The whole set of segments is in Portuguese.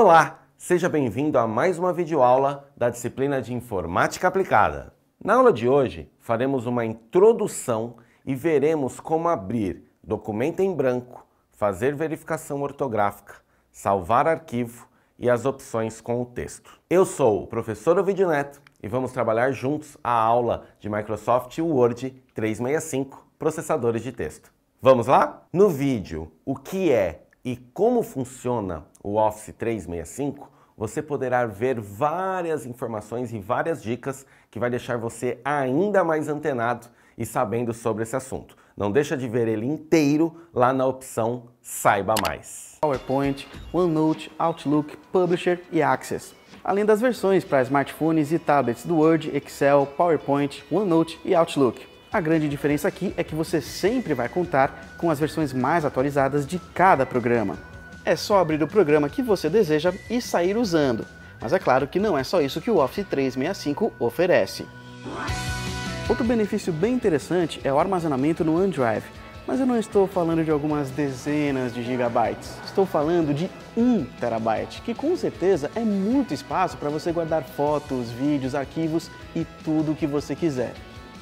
Olá, seja bem-vindo a mais uma videoaula da disciplina de Informática Aplicada. Na aula de hoje, faremos uma introdução e veremos como abrir documento em branco, fazer verificação ortográfica, salvar arquivo e as opções com o texto. Eu sou o professor Ovidio Neto e vamos trabalhar juntos a aula de Microsoft Word 365, processadores de texto. Vamos lá? No vídeo, o que é e como funciona o Office 365, você poderá ver várias informações e várias dicas que vai deixar você ainda mais antenado e sabendo sobre esse assunto. Não deixa de ver ele inteiro lá na opção Saiba Mais. PowerPoint, OneNote, Outlook, Publisher e Access. Além das versões para smartphones e tablets do Word, Excel, PowerPoint, OneNote e Outlook. A grande diferença aqui é que você sempre vai contar com as versões mais atualizadas de cada programa. É só abrir o programa que você deseja e sair usando. Mas é claro que não é só isso que o Office 365 oferece. Outro benefício bem interessante é o armazenamento no OneDrive. Mas eu não estou falando de algumas dezenas de gigabytes. Estou falando de 1 terabyte, que com certeza é muito espaço para você guardar fotos, vídeos, arquivos e tudo o que você quiser.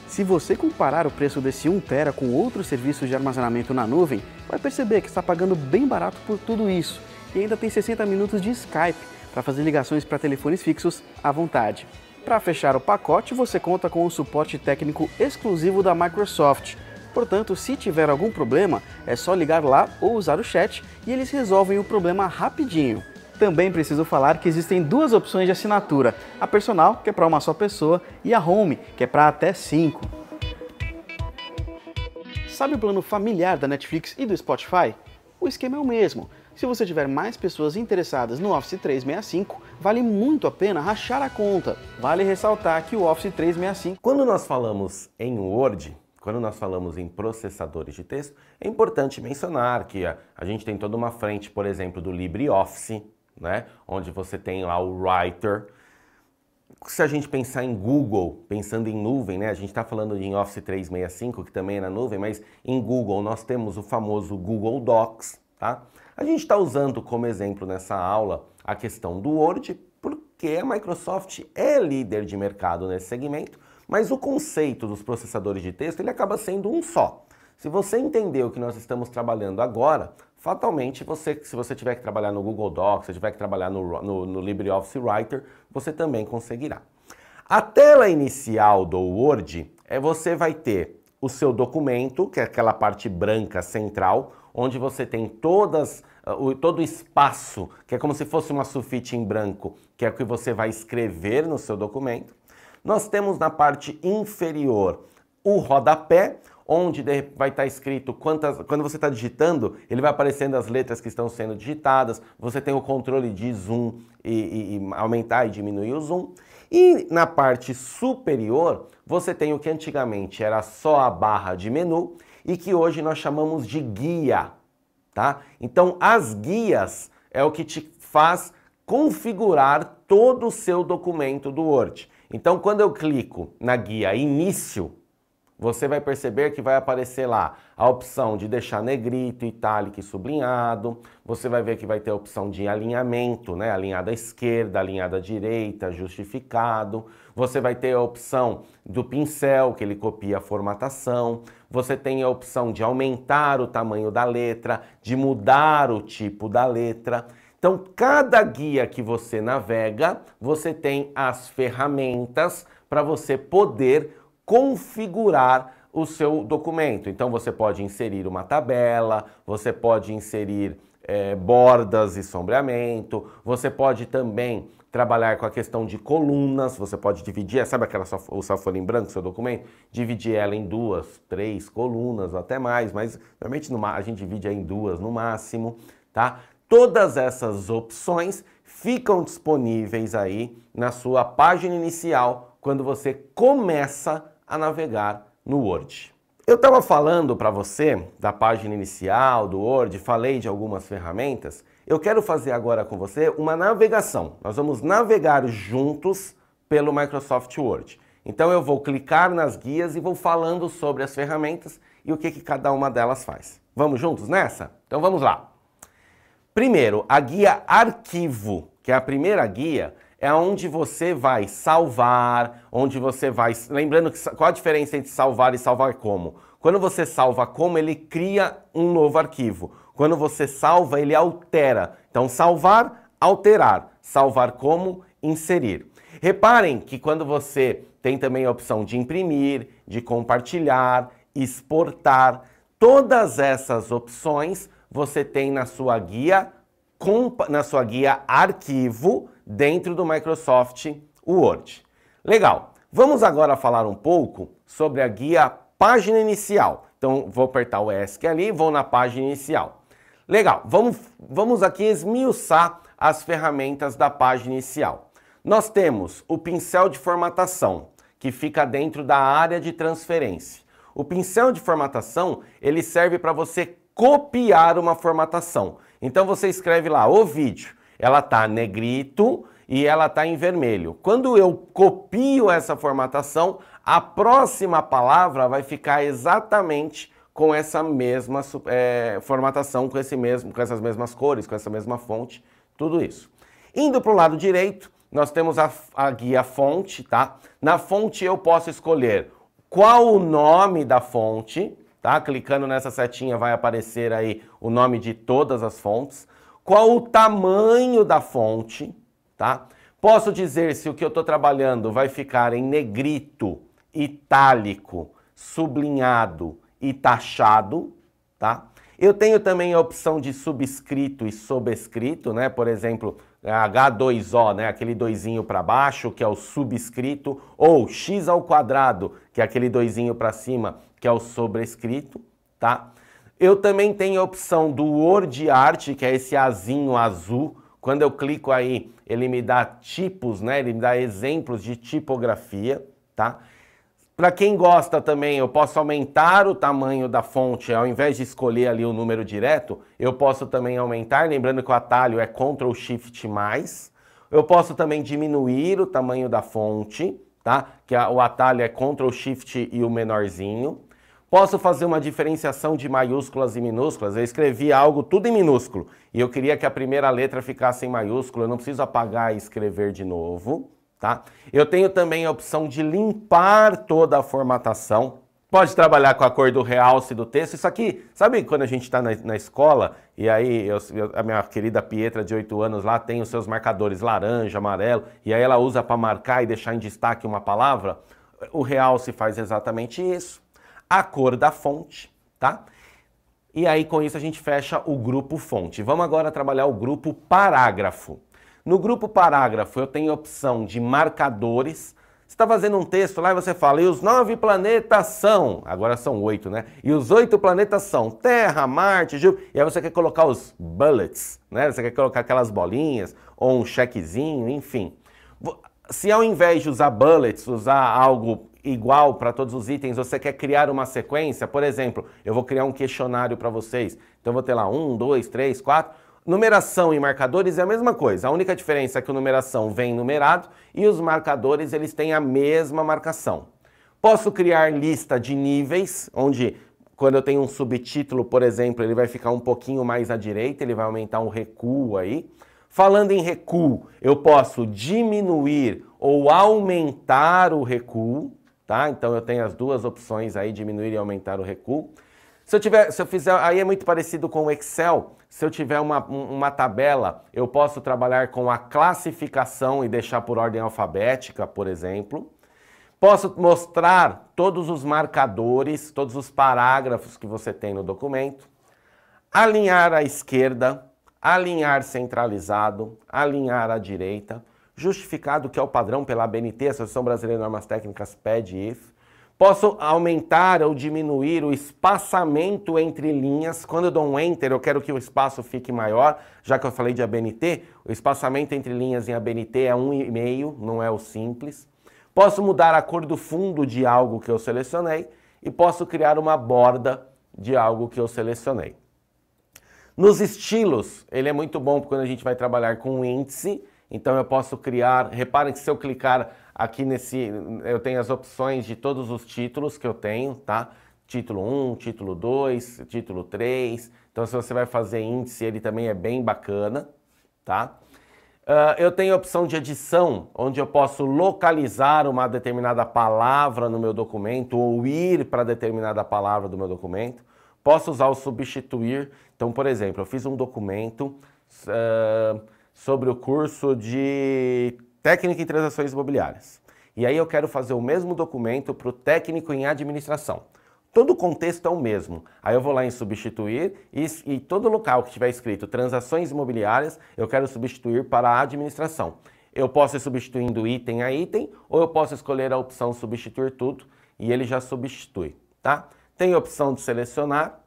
Se você comparar o preço desse 1 TB com outros serviços de armazenamento na nuvem, vai perceber que está pagando bem barato por tudo isso. E ainda tem 60 minutos de Skype para fazer ligações para telefones fixos à vontade. Para fechar o pacote, você conta com um suporte técnico exclusivo da Microsoft. Portanto, se tiver algum problema, é só ligar lá ou usar o chat e eles resolvem o problema rapidinho. Também preciso falar que existem duas opções de assinatura, a Personal, que é para uma só pessoa, e a Home, que é para até 5. Sabe o plano familiar da Netflix e do Spotify? O esquema é o mesmo. Se você tiver mais pessoas interessadas no Office 365, vale muito a pena rachar a conta. Vale ressaltar que o Office 365... Quando nós falamos em Word, quando nós falamos em processadores de texto, é importante mencionar que a gente tem toda uma frente, por exemplo, do LibreOffice, né? Onde você tem lá o Writer. Se a gente pensar em Google, pensando em nuvem, né? A gente está falando em Office 365, que também é na nuvem, mas em Google nós temos o famoso Google Docs, tá? A gente está usando como exemplo nessa aula a questão do Word, porque a Microsoft é líder de mercado nesse segmento, mas o conceito dos processadores de texto ele acaba sendo um só. Se você entender o que nós estamos trabalhando agora, fatalmente, se você tiver que trabalhar no Google Docs, se tiver que trabalhar no LibreOffice Writer, você também conseguirá. A tela inicial do Word, você vai ter o seu documento, que é aquela parte branca central, onde você tem todo o espaço, que é como se fosse uma sulfite em branco, que é o que você vai escrever no seu documento. Nós temos na parte inferior o rodapé, onde vai estar escrito quando você está digitando, ele vai aparecendo as letras que estão sendo digitadas, você tem o controle de zoom e aumentar e diminuir o zoom. E na parte superior, você tem o que antigamente era só a barra de menu e que hoje nós chamamos de guia, tá? Então, as guias é o que te faz configurar todo o seu documento do Word. Então, quando eu clico na guia Início, você vai perceber que vai aparecer lá a opção de deixar negrito, itálico e sublinhado. Você vai ver que vai ter a opção de alinhamento, né? Alinhado à esquerda, alinhado à direita, justificado. Você vai ter a opção do pincel, que ele copia a formatação. Você tem a opção de aumentar o tamanho da letra, de mudar o tipo da letra. Então, cada guia que você navega, você tem as ferramentas para você poder configurar o seu documento. Então você pode inserir uma tabela, você pode inserir bordas e sombreamento, você pode também trabalhar com a questão de colunas, você pode dividir, sabe o folha em branco, seu documento? Dividir ela em 2, 3 colunas ou até mais, mas normalmente a gente divide em 2 no máximo, tá? Todas essas opções ficam disponíveis aí na sua página inicial quando você começa a navegar no Word. Eu estava falando para você da página inicial do Word, falei de algumas ferramentas. Eu quero fazer agora com você uma navegação. Nós vamos navegar juntos pelo Microsoft Word. Então eu vou clicar nas guias e vou falando sobre as ferramentas e o que cada uma delas faz. Vamos juntos nessa? Então vamos lá. Primeiro, a guia arquivo, que é a primeira guia, é onde você vai salvar, onde você vai... Lembrando que qual a diferença entre salvar e salvar como? Quando você salva como, ele cria um novo arquivo. Quando você salva, ele altera. Então, salvar, alterar. Salvar como, inserir. Reparem que quando você tem também a opção de imprimir, de compartilhar, exportar, todas essas opções você tem na sua guia arquivo dentro do Microsoft Word. Legal. Vamos agora falar um pouco sobre a guia página inicial. Então, vou apertar o ESC ali e vou na página inicial. Legal. Vamos aqui esmiuçar as ferramentas da página inicial. Nós temos o pincel de formatação, que fica dentro da área de transferência. O pincel de formatação, ele serve para você copiar uma formatação. Então você escreve lá, o vídeo, ela está negrito e ela está em vermelho. Quando eu copio essa formatação, a próxima palavra vai ficar exatamente com essa mesma formatação, com essas mesmas cores, com essa mesma fonte, tudo isso. Indo para o lado direito, nós temos a guia fonte, tá? Na fonte eu posso escolher qual o nome da fonte, tá? Clicando nessa setinha vai aparecer aí o nome de todas as fontes. Qual o tamanho da fonte, tá? Posso dizer se o que eu estou trabalhando vai ficar em negrito, itálico, sublinhado e taxado, tá? Eu tenho também a opção de subscrito e sobrescrito, né? Por exemplo, H2O, né? Aquele doisinho para baixo, que é o subscrito, ou x ao quadrado, que é aquele doisinho para cima, que é o sobrescrito, tá? Eu também tenho a opção do Word Art, que é esse azinho azul. Quando eu clico aí, ele me dá tipos, né? Ele me dá exemplos de tipografia, tá? Para quem gosta também, eu posso aumentar o tamanho da fonte, ao invés de escolher ali o número direto, eu posso também aumentar, lembrando que o atalho é Ctrl Shift+. Eu posso também diminuir o tamanho da fonte, tá? Que o atalho é Ctrl Shift e o menorzinho. Posso fazer uma diferenciação de maiúsculas e minúsculas. Eu escrevi algo tudo em minúsculo e eu queria que a primeira letra ficasse em maiúsculo, eu não preciso apagar e escrever de novo. Tá? Eu tenho também a opção de limpar toda a formatação. Pode trabalhar com a cor do realce do texto. Isso aqui, sabe quando a gente está na escola e aí a minha querida Pietra de 8 anos lá tem os seus marcadores laranja, amarelo e aí ela usa para marcar e deixar em destaque uma palavra? O realce faz exatamente isso. A cor da fonte, tá? E aí com isso a gente fecha o grupo fonte. Vamos agora trabalhar o grupo parágrafo. No grupo parágrafo eu tenho a opção de marcadores. Você está fazendo um texto lá e você fala, e os 9 planetas são, agora são 8, né? E os 8 planetas são Terra, Marte, Júpiter, e aí você quer colocar os bullets, né? Você quer colocar aquelas bolinhas, ou um chequezinho, enfim. Se ao invés de usar bullets, usar algo igual para todos os itens, você quer criar uma sequência, por exemplo, eu vou criar um questionário para vocês. Então eu vou ter lá 1, 2, 3, 4... Numeração e marcadores é a mesma coisa. A única diferença é que a numeração vem numerado e os marcadores eles têm a mesma marcação. Posso criar lista de níveis, onde quando eu tenho um subtítulo, por exemplo, ele vai ficar um pouquinho mais à direita, ele vai aumentar um recuo aí. Falando em recuo, eu posso diminuir ou aumentar o recuo, tá? Então eu tenho as duas opções aí, diminuir e aumentar o recuo. Se eu fizer, aí é muito parecido com o Excel. Se eu tiver uma tabela, eu posso trabalhar com a classificação e deixar por ordem alfabética, por exemplo. Posso mostrar todos os marcadores, todos os parágrafos que você tem no documento. Alinhar à esquerda, alinhar centralizado, alinhar à direita. Justificado, que é o padrão pela ABNT, Associação Brasileira de Normas Técnicas, pede isso. Posso aumentar ou diminuir o espaçamento entre linhas. Quando eu dou um Enter, eu quero que o espaço fique maior. Já que eu falei de ABNT, o espaçamento entre linhas em ABNT é 1,5, não é o simples. Posso mudar a cor do fundo de algo que eu selecionei e posso criar uma borda de algo que eu selecionei. Nos estilos, ele é muito bom quando a gente vai trabalhar com índice. Então eu posso criar, reparem que se eu clicar aqui eu tenho as opções de todos os títulos que eu tenho, tá? título 1, título 2, título 3. Então, se você vai fazer índice, ele também é bem bacana, tá? Eu tenho a opção de edição, onde eu posso localizar uma determinada palavra no meu documento ou ir para determinada palavra do meu documento. Posso usar o substituir. Então, por exemplo, eu fiz um documento sobre o curso de técnica em transações imobiliárias. E aí eu quero fazer o mesmo documento para o técnico em administração. Todo o contexto é o mesmo. Aí eu vou lá em substituir e todo local que tiver escrito transações imobiliárias, eu quero substituir para a administração. Eu posso ir substituindo item a item ou eu posso escolher a opção substituir tudo e ele já substitui, tá? Tem a opção de selecionar.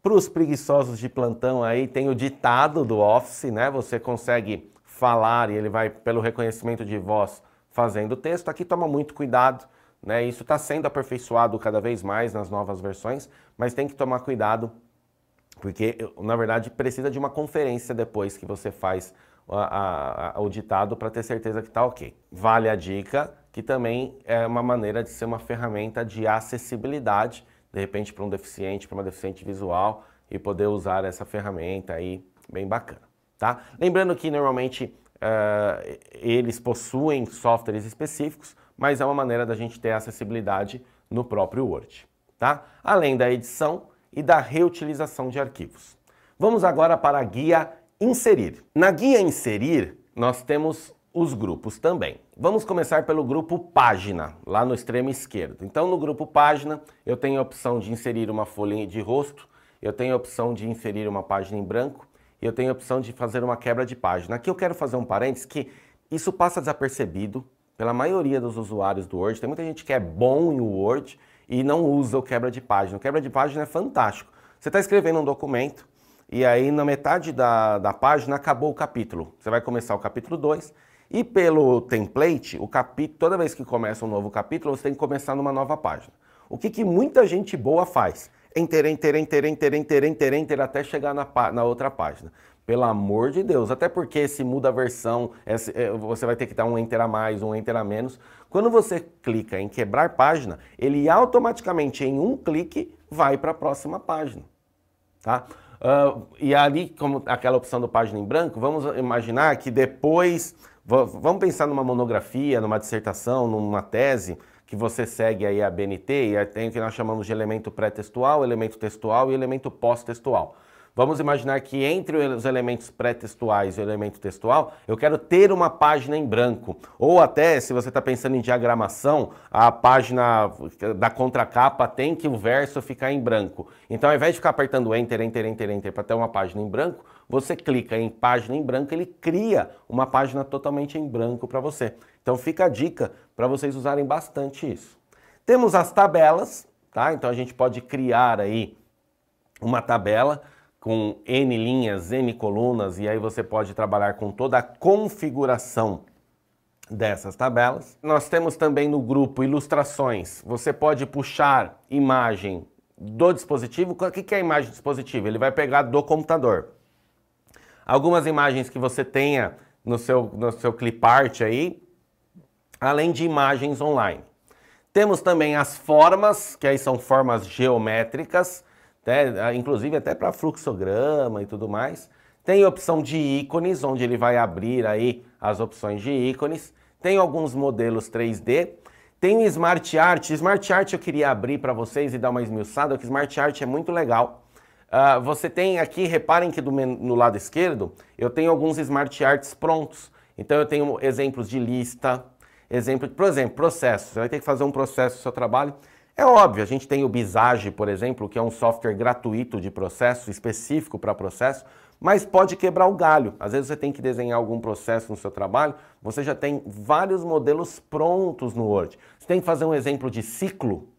Para os preguiçosos de plantão aí tem o ditado do Office, né? Você consegue falar e ele vai pelo reconhecimento de voz fazendo o texto. Aqui toma muito cuidado. Né, isso está sendo aperfeiçoado cada vez mais nas novas versões, mas tem que tomar cuidado, porque, na verdade, precisa de uma conferência depois que você faz o ditado para ter certeza que está ok. Vale a dica, que também é uma maneira de ser uma ferramenta de acessibilidade, de repente para um deficiente, para uma deficiente visual, e poder usar essa ferramenta aí, bem bacana. Tá? Lembrando que, normalmente, eles possuem softwares específicos, mas é uma maneira da gente ter acessibilidade no próprio Word, tá? Além da edição e da reutilização de arquivos. Vamos agora para a guia Inserir. Na guia Inserir, nós temos os grupos também. Vamos começar pelo grupo Página, lá no extremo esquerdo. Então, no grupo Página, eu tenho a opção de inserir uma folha de rosto, eu tenho a opção de inserir uma página em branco, e eu tenho a opção de fazer uma quebra de página. Aqui eu quero fazer um parênteses que isso passa desapercebido pela maioria dos usuários do Word. Tem muita gente que é bom em Word e não usa o quebra de página. O quebra de página é fantástico. Você está escrevendo um documento e aí na metade da página acabou o capítulo. Você vai começar o capítulo 2 e pelo template, toda vez que começa um novo capítulo, você tem que começar numa nova página. O que muita gente boa faz? Enter, enter, enter, enter, enter, enter, enter, até chegar na outra página. Pelo amor de Deus, até porque se muda a versão, você vai ter que dar um enter a mais, um enter a menos. Quando você clica em quebrar página, ele automaticamente, em um clique, vai para a próxima página. Tá? E ali, como aquela opção do página em branco, vamos imaginar que depois, vamos pensar numa monografia, numa dissertação, numa tese, que você segue aí a BNT, e aí tem o que nós chamamos de elemento pré-textual, elemento textual e elemento pós-textual. Vamos imaginar que entre os elementos pré-textuais e o elemento textual, eu quero ter uma página em branco. Ou até, se você está pensando em diagramação, a página da contracapa tem que o verso ficar em branco. Então, ao invés de ficar apertando Enter, Enter, Enter, Enter para ter uma página em branco, você clica em página em branco, ele cria uma página totalmente em branco para você. Então, fica a dica para vocês usarem bastante isso. Temos as tabelas, tá? Então, a gente pode criar aí uma tabela com N linhas, N colunas, e aí você pode trabalhar com toda a configuração dessas tabelas. Nós temos também no grupo ilustrações. Você pode puxar imagem do dispositivo. O que é a imagem do dispositivo? Ele vai pegar do computador. Algumas imagens que você tenha no seu clipart aí, além de imagens online. Temos também as formas, que aí são formas geométricas, inclusive até para fluxograma e tudo mais. Tem a opção de ícones, onde ele vai abrir aí as opções de ícones. Tem alguns modelos 3D. Tem o Smart Art. Smart Art eu queria abrir para vocês e dar uma esmiuçada, porque Smart Art é muito legal. Você tem aqui, reparem que no lado esquerdo, eu tenho alguns Smart Arts prontos. Então eu tenho exemplos de lista, por exemplo, processo. Você vai ter que fazer um processo do seu trabalho. É óbvio, a gente tem o Visage, por exemplo, que é um software gratuito de processo, específico para processo, mas pode quebrar o galho. Às vezes você tem que desenhar algum processo no seu trabalho, você já tem vários modelos prontos no Word. Você tem que fazer um exemplo de ciclo,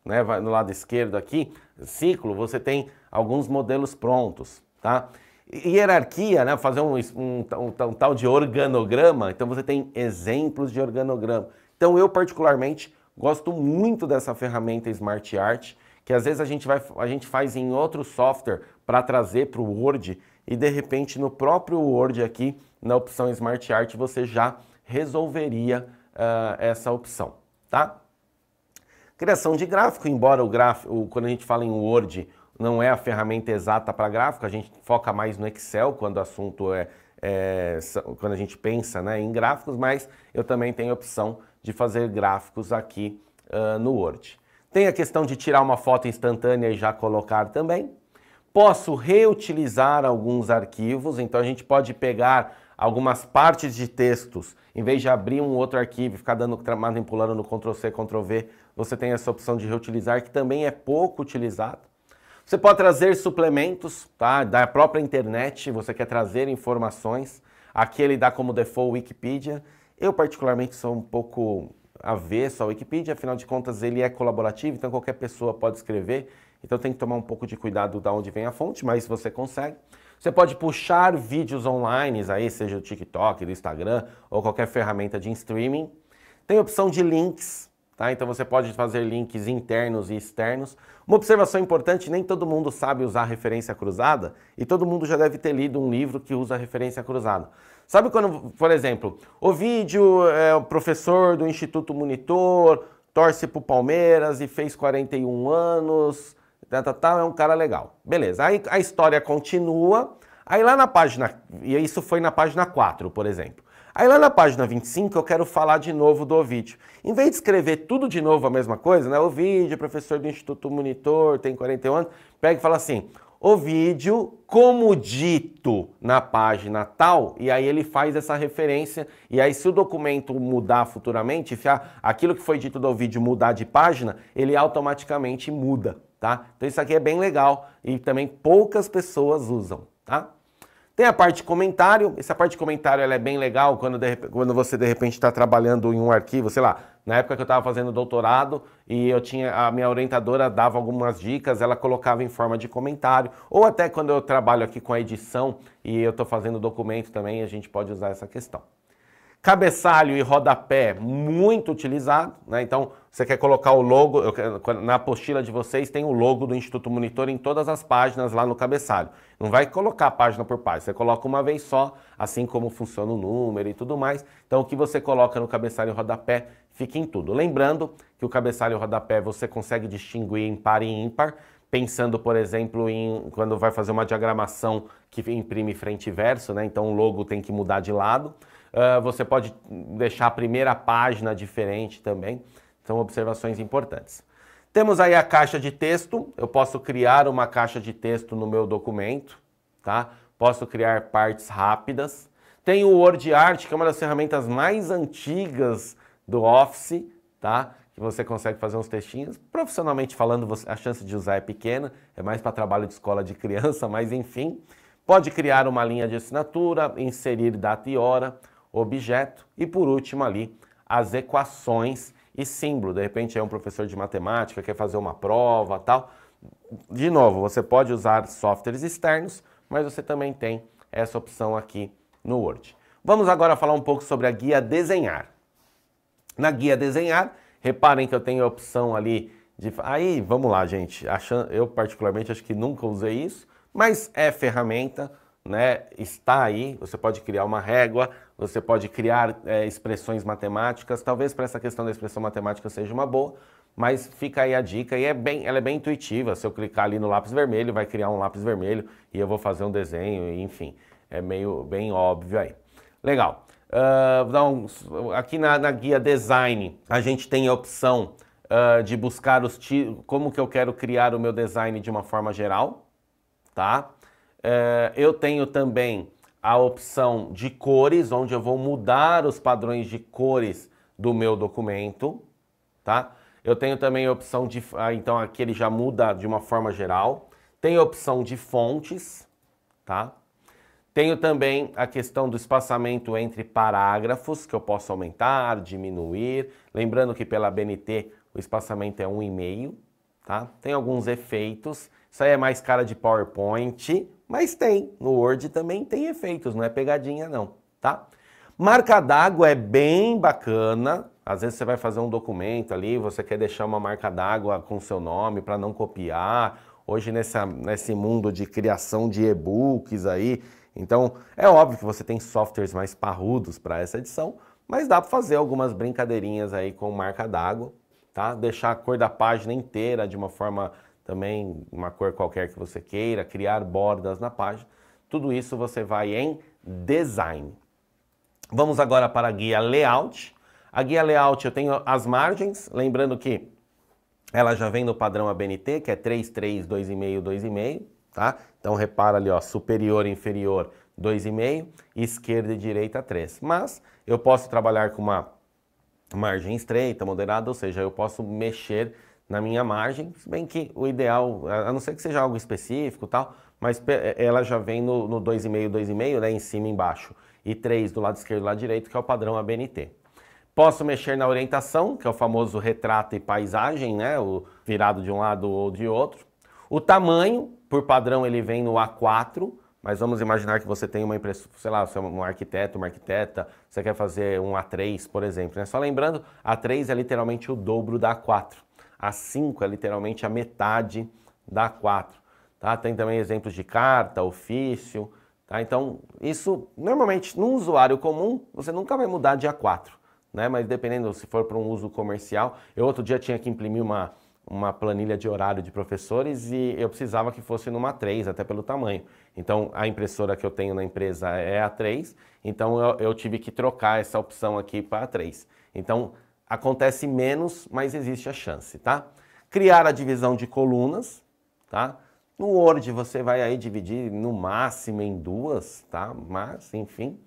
né? No lado esquerdo aqui, ciclo, você tem alguns modelos prontos, tá? Hierarquia, né? Fazer um tal de organograma, então você tem exemplos de organograma. Então eu particularmente gosto muito dessa ferramenta Smart Art, que às vezes a gente faz em outro software para trazer para o Word e de repente no próprio Word aqui, na opção Smart Art, você já resolveria essa opção, tá? Criação de gráfico, embora o gráfico, quando a gente fala em Word, não é a ferramenta exata para gráfico, a gente foca mais no Excel quando o assunto quando a gente pensa, né, em gráficos, mas eu também tenho a opção de fazer gráficos aqui no Word. Tem a questão de tirar uma foto instantânea e já colocar também. Posso reutilizar alguns arquivos, então a gente pode pegar algumas partes de textos, em vez de abrir um outro arquivo e ficar manipulando no Ctrl+C, Ctrl+V, você tem essa opção de reutilizar, que também é pouco utilizado. Você pode trazer suplementos, tá? Da própria internet, você quer trazer informações. Aqui ele dá como default Wikipedia. Eu particularmente sou um pouco avesso ao Wikipedia, afinal de contas ele é colaborativo, então qualquer pessoa pode escrever. Então tem que tomar um pouco de cuidado de onde vem a fonte, mas você consegue. Você pode puxar vídeos online, aí, seja o TikTok, do Instagram ou qualquer ferramenta de streaming. Tem a opção de links, tá? Então você pode fazer links internos e externos. Uma observação importante, nem todo mundo sabe usar referência cruzada e todo mundo já deve ter lido um livro que usa referência cruzada. Sabe quando, por exemplo, o vídeo o professor do Instituto Monitor torce pro Palmeiras e fez 41 anos... é um cara legal. Beleza, aí a história continua, aí lá na página, e isso foi na página 4, por exemplo. Aí lá na página 25 eu quero falar de novo do Ovídio. Em vez de escrever tudo de novo a mesma coisa, né? Ovídio, professor do Instituto Monitor, tem 41 anos, pega e fala assim, Ovídio, como dito na página tal, e aí ele faz essa referência, e aí se o documento mudar futuramente, se aquilo que foi dito do Ovídio mudar de página, ele automaticamente muda. Tá? Então isso aqui é bem legal e também poucas pessoas usam, tá? Tem a parte de comentário, essa parte de comentário ela é bem legal quando você de repente está trabalhando em um arquivo, sei lá, na época que eu estava fazendo doutorado e a minha orientadora dava algumas dicas, ela colocava em forma de comentário, ou até quando eu trabalho aqui com a edição e eu estou fazendo documento também, a gente pode usar essa questão. Cabeçalho e rodapé, muito utilizado, né? Então, você quer colocar o logo, na apostila de vocês tem o logo do Instituto Monitor em todas as páginas lá no cabeçalho. Não vai colocar página por página, você coloca uma vez só, assim como funciona o número e tudo mais. Então, o que você coloca no cabeçalho e rodapé fica em tudo. Lembrando que o cabeçalho e rodapé você consegue distinguir em par e ímpar, pensando, por exemplo, em quando vai fazer uma diagramação que imprime frente e verso, né? Então, o logo tem que mudar de lado. Você pode deixar a primeira página diferente também, são observações importantes. Temos aí a caixa de texto, eu posso criar uma caixa de texto no meu documento, tá? Posso criar partes rápidas. Tem o WordArt, que é uma das ferramentas mais antigas do Office, tá? Que você consegue fazer uns textinhos. Profissionalmente falando, a chance de usar é pequena, é mais para trabalho de escola de criança, mas enfim. Pode criar uma linha de assinatura, inserir data e hora, objeto e por último ali as equações e símbolo. De repente é um professor de matemática, quer fazer uma prova, tal. De novo, você pode usar softwares externos, mas você também tem essa opção aqui no Word. Vamos agora falar um pouco sobre a guia Desenhar. Na guia Desenhar, reparem que eu tenho a opção ali de... Aí, vamos lá, gente. Eu particularmente acho que nunca usei isso, mas é ferramenta, né? Está aí, você pode criar uma régua, você pode criar expressões matemáticas, talvez para essa questão da expressão matemática seja uma boa, mas fica aí a dica e ela é bem intuitiva. Se eu clicar ali no lápis vermelho, vai criar um lápis vermelho e eu vou fazer um desenho, enfim, é bem óbvio aí. Legal. Aqui na guia Design, a gente tem a opção de buscar como que eu quero criar o meu design de uma forma geral, tá? Eu tenho também a opção de cores, onde eu vou mudar os padrões de cores do meu documento, tá? Eu tenho também a opção de... então aqui ele já muda de uma forma geral. Tem a opção de fontes, tá? Tenho também a questão do espaçamento entre parágrafos, que eu posso aumentar, diminuir. Lembrando que pela BNT o espaçamento é 1,5, tá? Tem alguns efeitos. Isso aí é mais cara de PowerPoint, mas tem. No Word também tem efeitos, não é pegadinha não, tá? Marca d'água é bem bacana. Às vezes você vai fazer um documento ali, você quer deixar uma marca d'água com seu nome para não copiar. Hoje nesse mundo de criação de e-books aí, então é óbvio que você tem softwares mais parrudos para essa edição, mas dá para fazer algumas brincadeirinhas aí com marca d'água, tá? Deixar a cor da página inteira de uma forma também, uma cor qualquer que você queira, criar bordas na página. Tudo isso você vai em Design. Vamos agora para a guia Layout. A guia Layout eu tenho as margens, lembrando que ela já vem no padrão ABNT, que é 3, 3, 2,5, 2,5, tá? Então repara ali, ó, superior e inferior 2,5, esquerda e direita 3. Mas eu posso trabalhar com uma margem estreita, moderada, ou seja, eu posso mexer na minha margem, se bem que o ideal, a não ser que seja algo específico e tal, mas ela já vem no 2,5, 2,5, né, em cima e embaixo, e 3 do lado esquerdo e do lado direito, que é o padrão ABNT. Posso mexer na orientação, que é o famoso retrato e paisagem, né, o virado de um lado ou de outro. O tamanho, por padrão, ele vem no A4, mas vamos imaginar que você tem uma impressora, sei lá, você é um arquiteto, uma arquiteta, você quer fazer um A3, por exemplo, né? Só lembrando, A3 é literalmente o dobro da A4. A5 é literalmente a metade da A4. Tá? Tem também exemplos de carta, ofício. Tá? Então, isso, normalmente, num usuário comum, você nunca vai mudar de A4. Né? Mas dependendo, se for para um uso comercial, eu outro dia tinha que imprimir uma planilha de horário de professores e eu precisava que fosse numa A3, até pelo tamanho. Então, a impressora que eu tenho na empresa é A3, então eu tive que trocar essa opção aqui para A3. Então, acontece menos, mas existe a chance, tá? Criar a divisão de colunas, tá? No Word você vai aí dividir no máximo em 2, tá? Mas, enfim.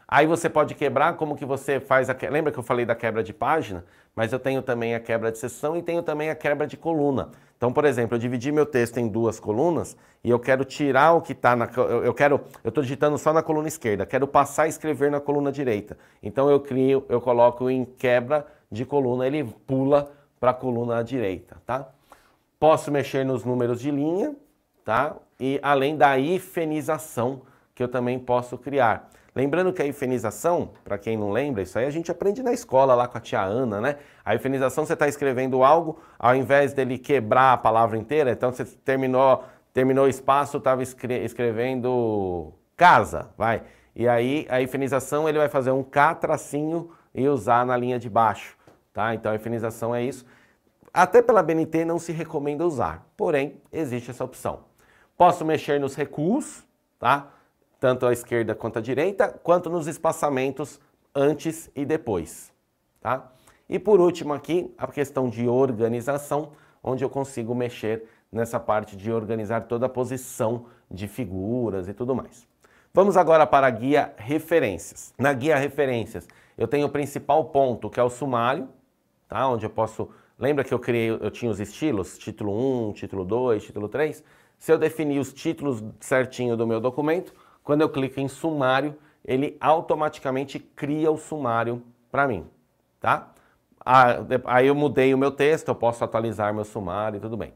Aí você pode quebrar, como que você faz a... Lembra que eu falei da quebra de página? Mas eu tenho também a quebra de seção e tenho também a quebra de coluna. Então, por exemplo, eu dividi meu texto em 2 colunas e eu quero tirar o que está na... Eu estou digitando só na coluna esquerda, quero passar a escrever na coluna direita. Então eu coloco em quebra de coluna, ele pula para a coluna direita, tá? Posso mexer nos números de linha, tá? E além da hifenização, que eu também posso criar. Lembrando que a hifenização, para quem não lembra, isso aí a gente aprende na escola lá com a tia Ana, né? A hifenização, você está escrevendo algo, ao invés dele quebrar a palavra inteira, então você terminou o espaço, estava escrevendo casa, vai. E aí a hifenização, ele vai fazer um K tracinho e usar na linha de baixo, tá? Então a hifenização é isso. Até pela BNT não se recomenda usar, porém existe essa opção. Posso mexer nos recuos, tá? Tanto à esquerda quanto à direita, quanto nos espaçamentos antes e depois, tá? E por último aqui, a questão de organização, onde eu consigo mexer nessa parte de organizar toda a posição de figuras e tudo mais. Vamos agora para a guia Referências. Na guia Referências, eu tenho o principal ponto, que é o sumário, tá? Onde eu posso... Lembra que eu tinha os estilos? Título 1, título 2, título 3? Se eu definir os títulos certinho do meu documento, quando eu clico em sumário, ele automaticamente cria o sumário para mim, tá? Aí eu mudei o meu texto, eu posso atualizar meu sumário e tudo bem.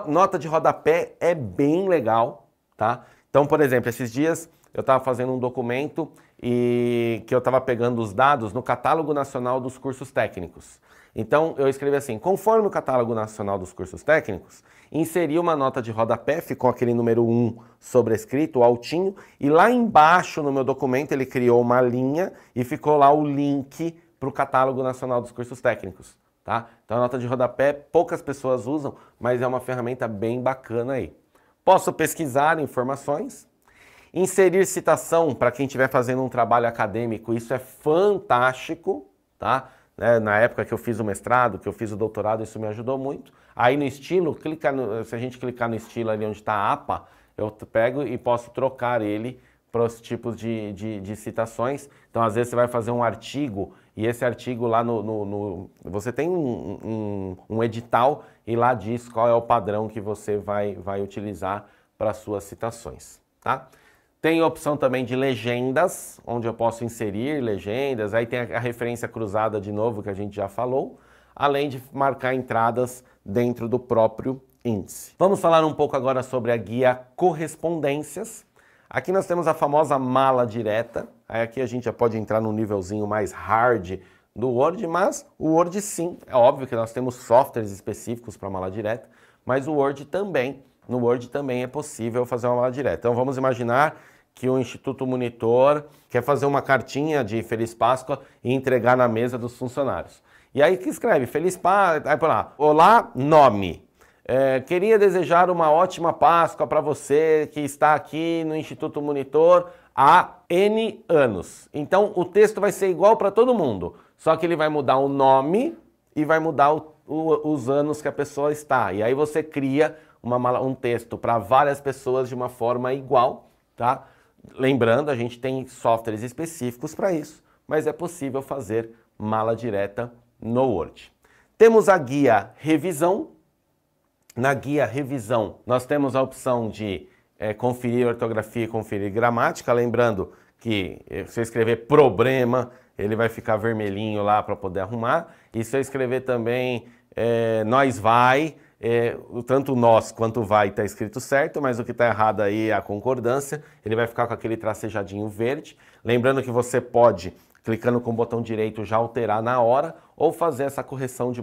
Nota de rodapé é bem legal, tá? Então, por exemplo, esses dias eu estava fazendo um documento e que eu estava pegando os dados no Catálogo Nacional dos Cursos Técnicos. Então, eu escrevi assim, conforme o Catálogo Nacional dos Cursos Técnicos, inseri uma nota de rodapé, ficou aquele número 1 sobrescrito, altinho, e lá embaixo no meu documento ele criou uma linha e ficou lá o link para o Catálogo Nacional dos Cursos Técnicos, tá? Então, a nota de rodapé poucas pessoas usam, mas é uma ferramenta bem bacana aí. Posso pesquisar informações, inserir citação para quem estiver fazendo um trabalho acadêmico, isso é fantástico, tá? Na época que eu fiz o mestrado, que eu fiz o doutorado, isso me ajudou muito. Aí no estilo, se a gente clicar no estilo ali onde está a APA, eu pego e posso trocar ele para os tipos de citações. Então, às vezes você vai fazer um artigo e esse artigo lá você tem um edital e lá diz qual é o padrão que você vai utilizar para suas citações, tá? Tem a opção também de legendas, onde eu posso inserir legendas, aí tem a referência cruzada de novo, que a gente já falou, além de marcar entradas dentro do próprio índice. Vamos falar um pouco agora sobre a guia Correspondências. Aqui nós temos a famosa mala direta, aí aqui a gente já pode entrar num nívelzinho mais hard do Word, mas o Word sim, é óbvio que nós temos softwares específicos para mala direta, mas o Word também, no Word também é possível fazer uma mala direta. Então vamos imaginar que o Instituto Monitor quer fazer uma cartinha de Feliz Páscoa e entregar na mesa dos funcionários. E aí que escreve, feliz Páscoa, aí por lá, olá, nome. Queria desejar uma ótima Páscoa para você que está aqui no Instituto Monitor há N anos. Então o texto vai ser igual para todo mundo, só que ele vai mudar o nome e vai mudar os anos que a pessoa está. E aí você cria um texto para várias pessoas de uma forma igual, tá? Lembrando, a gente tem softwares específicos para isso, mas é possível fazer mala direta no Word. Temos a guia revisão. Na guia revisão, nós temos a opção de conferir ortografia e conferir gramática. Lembrando que se eu escrever problema, ele vai ficar vermelhinho lá para poder arrumar. E se eu escrever também nós vai, tanto nós quanto vai está escrito certo, mas o que está errado aí é a concordância. Ele vai ficar com aquele tracejadinho verde. Lembrando que você pode, clicando com o botão direito, já alterar na hora ou fazer essa correção de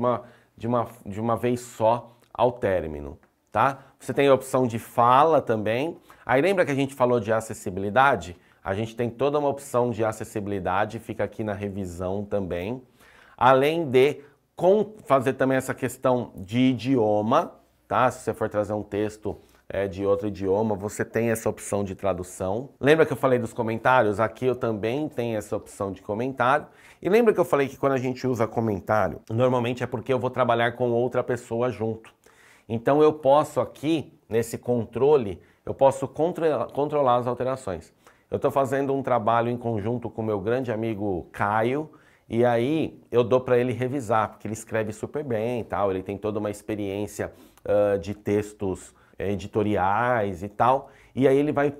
uma vez só ao término, tá? Você tem a opção de fala também. Aí lembra que a gente falou de acessibilidade? A gente tem toda uma opção de acessibilidade, fica aqui na revisão também. Além de fazer também essa questão de idioma, tá? Se você for trazer um texto de outro idioma, você tem essa opção de tradução. Lembra que eu falei dos comentários? Aqui eu também tenho essa opção de comentário. E lembra que eu falei que quando a gente usa comentário, normalmente é porque eu vou trabalhar com outra pessoa junto. Então eu posso aqui, nesse controle, eu posso controlar as alterações. Eu estou fazendo um trabalho em conjunto com o meu grande amigo Caio, e aí eu dou para ele revisar, porque ele escreve super bem e tal, ele tem toda uma experiência de textos editoriais e tal, e aí ele vai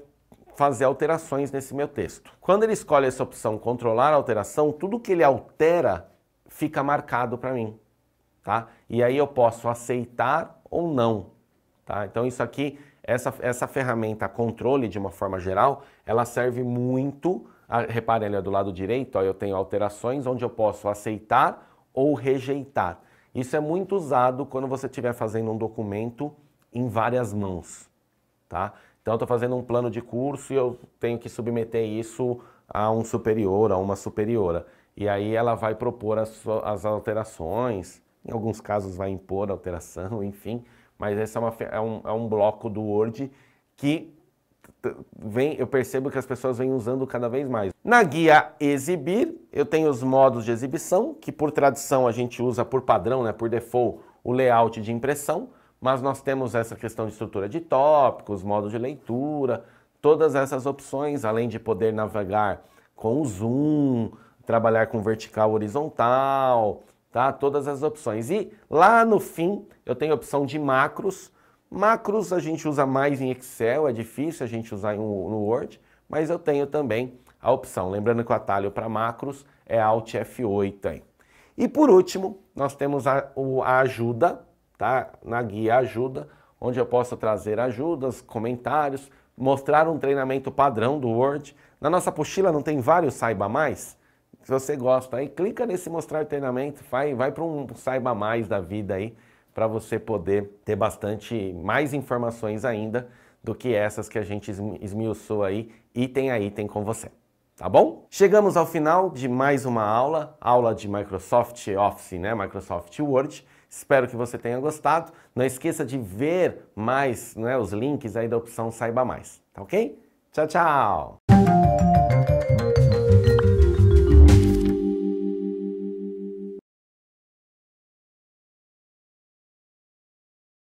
fazer alterações nesse meu texto. Quando ele escolhe essa opção controlar a alteração, tudo que ele altera fica marcado para mim, tá? E aí eu posso aceitar ou não, tá? Então isso aqui, essa ferramenta controle de uma forma geral, ela serve muito, reparem ali do lado direito, ó, eu tenho alterações onde eu posso aceitar ou rejeitar. Isso é muito usado quando você estiver fazendo um documento em várias mãos, tá? Então eu estou fazendo um plano de curso e eu tenho que submeter isso a um superior, a uma superiora. E aí ela vai propor as alterações. Em alguns casos vai impor alteração, enfim, mas esse é um bloco do Word que eu percebo que as pessoas vêm usando cada vez mais. Na guia exibir, eu tenho os modos de exibição, que por tradição a gente usa por padrão, né, por default, o layout de impressão, mas nós temos essa questão de estrutura de tópicos, modo de leitura, todas essas opções, além de poder navegar com o zoom, trabalhar com vertical, horizontal, tá? Todas as opções. E lá no fim eu tenho a opção de macros. Macros a gente usa mais em Excel, é difícil a gente usar no Word, mas eu tenho também a opção. Lembrando que o atalho para macros é Alt F8 aí. E por último, nós temos a ajuda, tá? Na guia ajuda, onde eu posso trazer ajudas, comentários, mostrar um treinamento padrão do Word. Na nossa apostila não tem vários Saiba Mais? Se você gosta aí, clica nesse mostrar treinamento, vai para um Saiba Mais da vida aí, para você poder ter bastante mais informações ainda do que essas que a gente esmiuçou aí, item a item com você. Tá bom? Chegamos ao final de mais uma aula de Microsoft Office, né? Microsoft Word. Espero que você tenha gostado. Não esqueça de ver mais, né, os links aí da opção Saiba Mais, tá ok? Tchau, tchau!